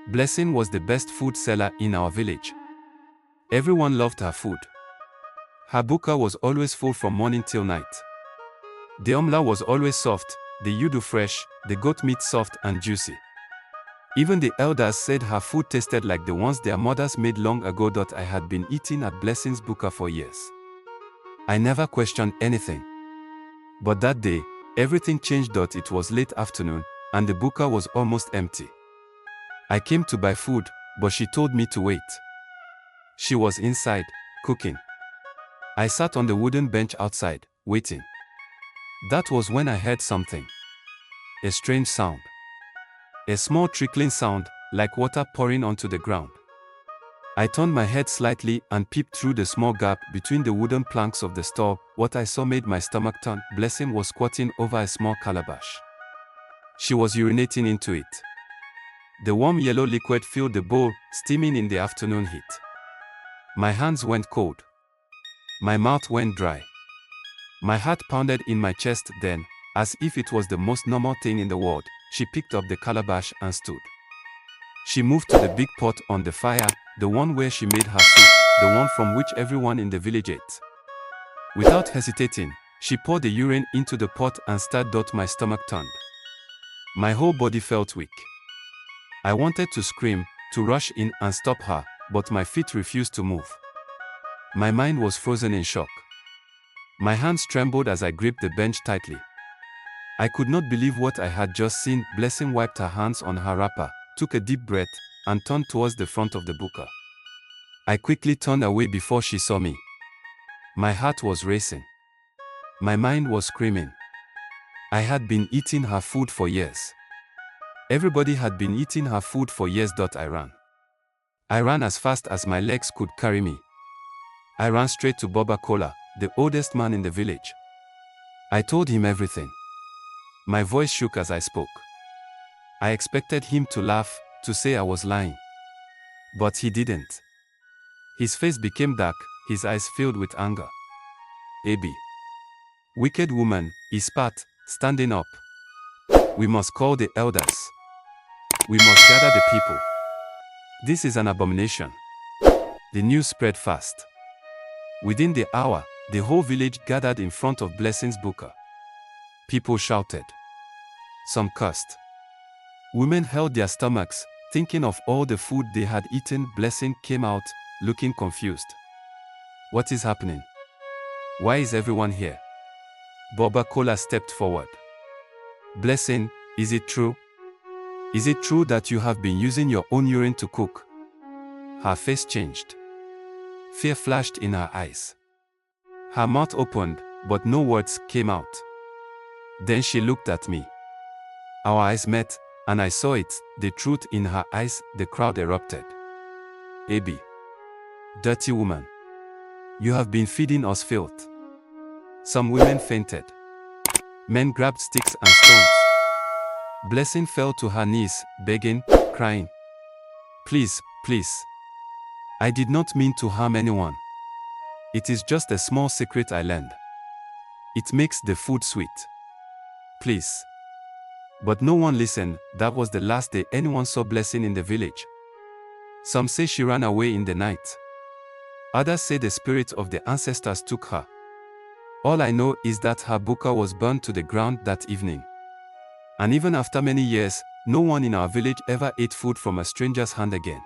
Blessing was the best food seller in our village. Everyone loved her food. Her buka was always full from morning till night. The omla was always soft, the yudu fresh, the goat meat soft and juicy. Even the elders said her food tasted like the ones their mothers made long ago. I had been eating at Blessing's buka for years. I never questioned anything. But that day, everything changed. It was late afternoon, and the buka was almost empty. I came to buy food, but she told me to wait. She was inside, cooking. I sat on the wooden bench outside, waiting. That was when I heard something. A strange sound. A small trickling sound, like water pouring onto the ground. I turned my head slightly and peeped through the small gap between the wooden planks of the store. What I saw made my stomach turn. Blessing was squatting over a small calabash. She was urinating into it. The warm yellow liquid filled the bowl, steaming in the afternoon heat. My hands went cold. My mouth went dry. My heart pounded in my chest. Then, as if it was the most normal thing in the world, she picked up the calabash and stood. She moved to the big pot on the fire, the one where she made her soup, the one from which everyone in the village ate. Without hesitating, she poured the urine into the pot and stirred. My stomach turned. My whole body felt weak. I wanted to scream, to rush in and stop her, but my feet refused to move. My mind was frozen in shock. My hands trembled as I gripped the bench tightly. I could not believe what I had just seen. Blessing wiped her hands on her wrapper, took a deep breath, and turned towards the front of the buka. I quickly turned away before she saw me. My heart was racing. My mind was screaming. I had been eating her food for years. Everybody had been eating her food for years. I ran. I ran as fast as my legs could carry me. I ran straight to Baba Kola, the oldest man in the village. I told him everything. My voice shook as I spoke. I expected him to laugh, to say I was lying. But he didn't. His face became dark, his eyes filled with anger. Abi. Wicked woman, he spat, standing up. We must call the elders. We must gather the people. This is an abomination. The news spread fast. Within the hour, the whole village gathered in front of Blessing's buka. People shouted. Some cursed. Women held their stomachs, thinking of all the food they had eaten. Blessing came out, looking confused. What is happening? Why is everyone here? Baba Kola stepped forward. Blessing, is it true? Is it true that you have been using your own urine to cook? Her face changed. Fear flashed in her eyes. Her mouth opened, but no words came out. Then she looked at me. Our eyes met, and I saw it, the truth in her eyes. The crowd erupted. Abi. Dirty woman. You have been feeding us filth. Some women fainted. Men grabbed sticks and stones. Blessing fell to her knees, begging, crying. Please, please. I did not mean to harm anyone. It is just a small secret I learned. It makes the food sweet. Please. But no one listened. That was the last day anyone saw Blessing in the village. Some say she ran away in the night. Others say the spirit of the ancestors took her. All I know is that her buka was burned to the ground that evening. And even after many years, no one in our village ever ate food from a stranger's hand again.